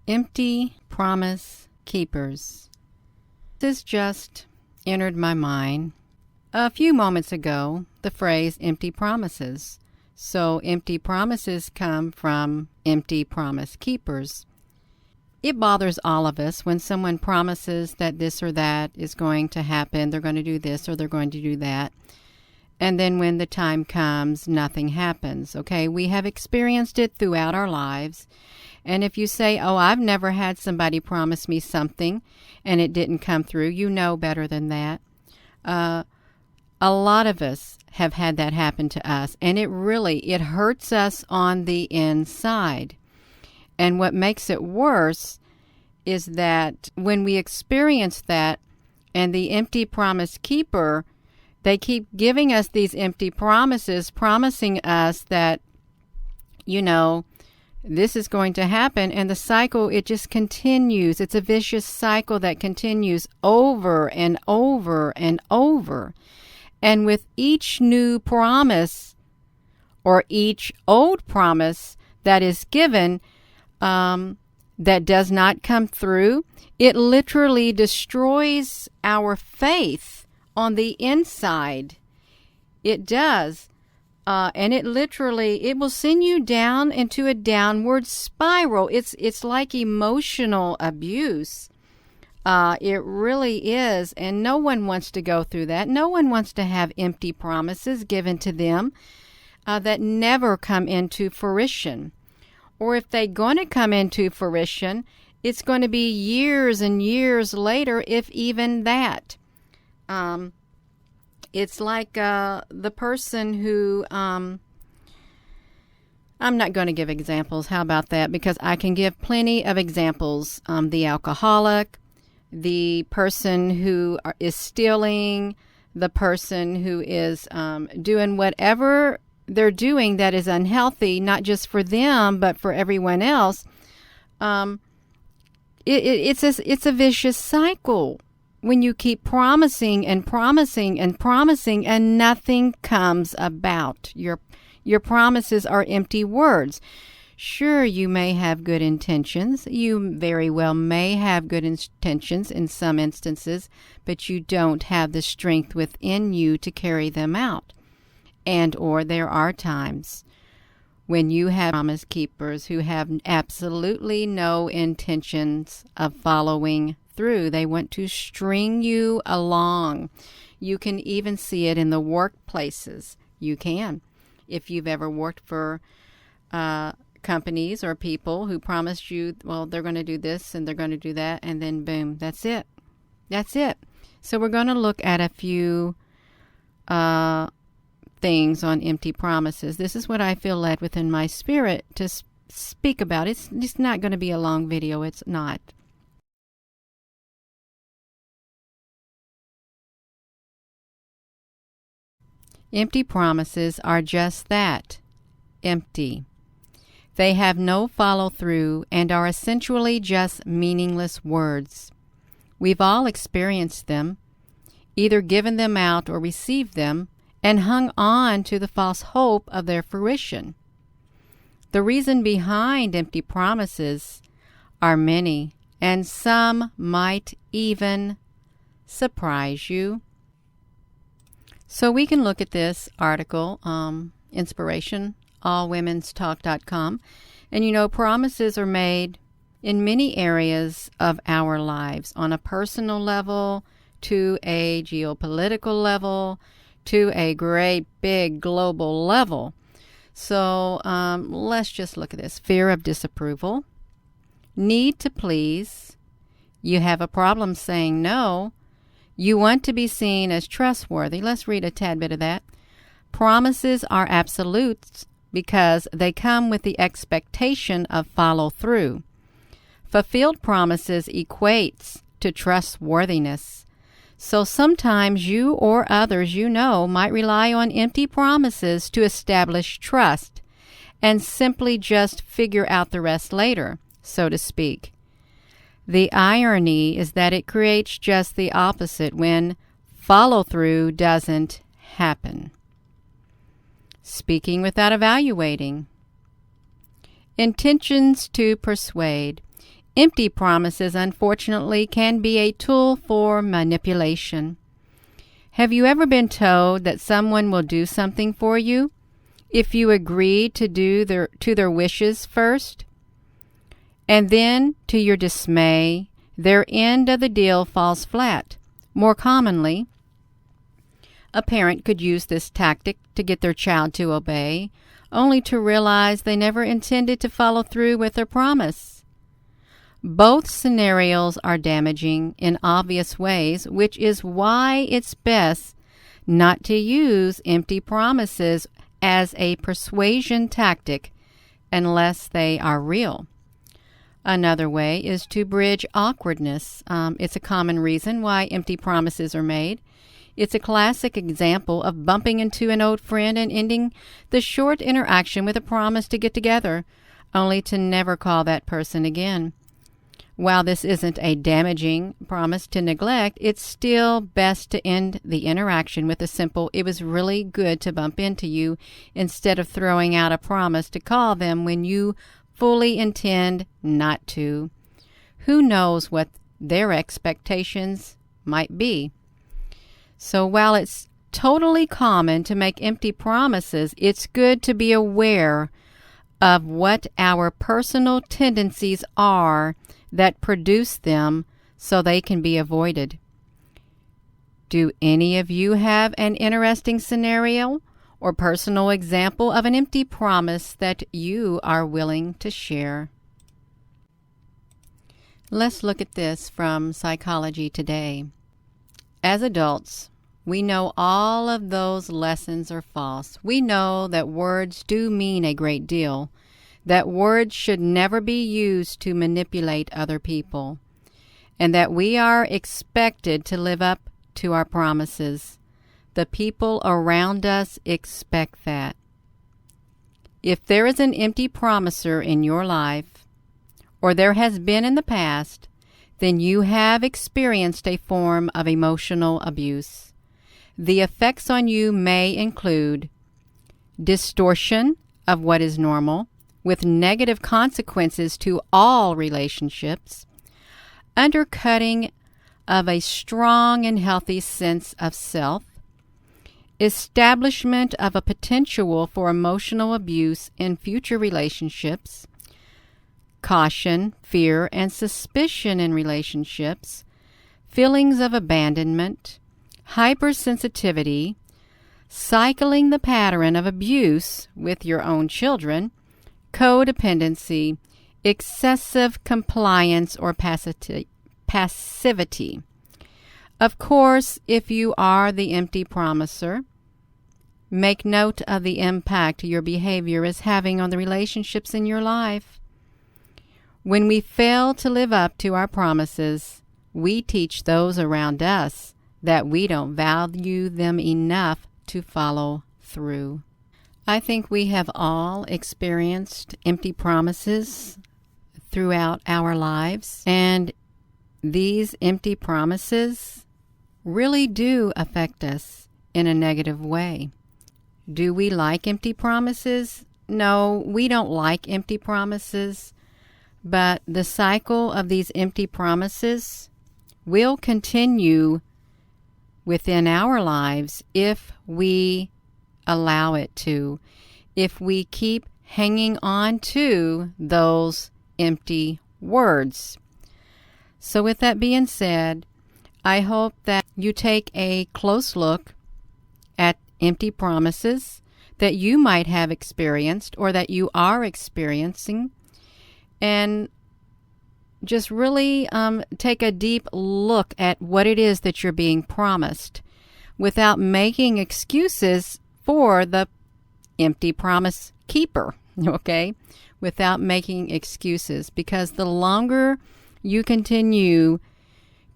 Empty promise keepers. This just entered my mind a few moments ago, the phrase empty promises. So empty promises come from empty promise keepers. It bothers all of us when someone promises that this or that is going to happen, they're going to do this or they're going to do that. And then when the time comes, nothing happens. Okay, we have experienced it throughout our lives. And if you say, oh, I've never had somebody promise me something and it didn't come through, you know better than that. A lot of us have had that happen to us, and it hurts us on the inside. And what makes it worse is that when we experience that and the empty promise keeper, they keep giving us these empty promises, promising us that, this is going to happen, and the cycle, it just continues. It's a vicious cycle that continues over and over and over. And with each new promise or each old promise that is given that does not come through, it literally destroys our faith on the inside. It does. And it will send you down into a downward spiral. It's like emotional abuse. It really is. And no one wants to go through that. No one wants to have empty promises given to them that never come into fruition. Or if they're going to come into fruition, it's going to be years and years later, if even that. It's like the person who, I'm not going to give examples. How about that? Because I can give plenty of examples. The alcoholic, the person who is stealing, the person who is doing whatever they're doing that is unhealthy, not just for them, but for everyone else. It's a vicious cycle. When you keep promising and promising and promising and nothing comes about. Your promises are empty words. Sure, you may have good intentions. You very well may have good intentions in some instances, but you don't have the strength within you to carry them out. Or there are times when you have promise keepers who have absolutely no intentions of following through. They want to string you along. You can even see it in the workplaces. You can. If you've ever worked for companies or people who promised you, well, they're going to do this and they're going to do that, and then boom, that's it. That's it. So we're going to look at a few things on empty promises. This is what I feel led within my spirit to speak about. It's not going to be a long video. It's not. Empty promises are just that, empty. They have no follow-through and are essentially just meaningless words. We've all experienced them, either given them out or received them, and hung on to the false hope of their fruition. The reason behind empty promises are many, and some might even surprise you. So we can look at this article, inspiration, allwomenstalk.com. And promises are made in many areas of our lives, on a personal level, to a geopolitical level, to a great big global level. So let's just look at this. Fear of disapproval, need to please, you have a problem saying no, you want to be seen as trustworthy. Let's read a tad bit of that. Promises are absolutes because they come with the expectation of follow-through. Fulfilled promises equates to trustworthiness. So sometimes you or others might rely on empty promises to establish trust and simply just figure out the rest later, so to speak. The irony is that it creates just the opposite when follow-through doesn't happen. Speaking without evaluating. Intentions to persuade. Empty promises, unfortunately, can be a tool for manipulation. Have you ever been told that someone will do something for you if you agree to do their wishes first? And then, to your dismay, their end of the deal falls flat. More commonly, a parent could use this tactic to get their child to obey, only to realize they never intended to follow through with their promise. Both scenarios are damaging in obvious ways, which is why it's best not to use empty promises as a persuasion tactic unless they are real. Another way is to bridge awkwardness. It's a common reason why empty promises are made. It's a classic example of bumping into an old friend and ending the short interaction with a promise to get together, only to never call that person again. While this isn't a damaging promise to neglect, it's still best to end the interaction with a simple, "It was really good to bump into you," instead of throwing out a promise to call them when you fully intend not to. Who knows what their expectations might be? So while it's totally common to make empty promises, it's good to be aware of what our personal tendencies are that produce them so they can be avoided. Do any of you have an interesting scenario or personal example of an empty promise that you are willing to share? Let's look at this from Psychology Today. As adults, we know all of those lessons are false. We know that words do mean a great deal, that words should never be used to manipulate other people, and that we are expected to live up to our promises. The people around us expect that. If there is an empty promiser in your life, or there has been in the past, then you have experienced a form of emotional abuse. The effects on you may include distortion of what is normal, with negative consequences to all relationships, undercutting of a strong and healthy sense of self, establishment of a potential for emotional abuse in future relationships, caution, fear, and suspicion in relationships, feelings of abandonment, hypersensitivity, cycling the pattern of abuse with your own children, codependency, excessive compliance, or passivity. Of course, if you are the empty promiser, make note of the impact your behavior is having on the relationships in your life. When we fail to live up to our promises, we teach those around us that we don't value them enough to follow through. I think we have all experienced empty promises throughout our lives, and these empty promises really do affect us in a negative way. Do we like empty promises? No, we don't like empty promises, but the cycle of these empty promises will continue within our lives if we allow it to, if we keep hanging on to those empty words. So with that being said, I hope that you take a close look at empty promises that you might have experienced or that you are experiencing, and just really take a deep look at what it is that you're being promised without making excuses for the empty promise keeper, okay? Without making excuses, because the longer you continue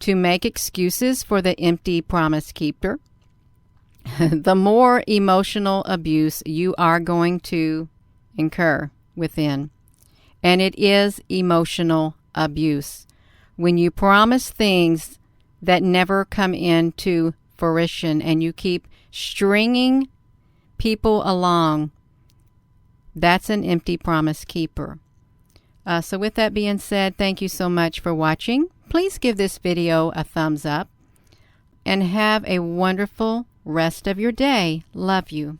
to make excuses for the empty promise keeper, the more emotional abuse you are going to incur within. And it is emotional abuse when you promise things that never come into fruition and you keep stringing people along. That's an empty promise keeper. So with that being said, thank you so much for watching. Please give this video a thumbs up and have a wonderful rest of your day. Love you.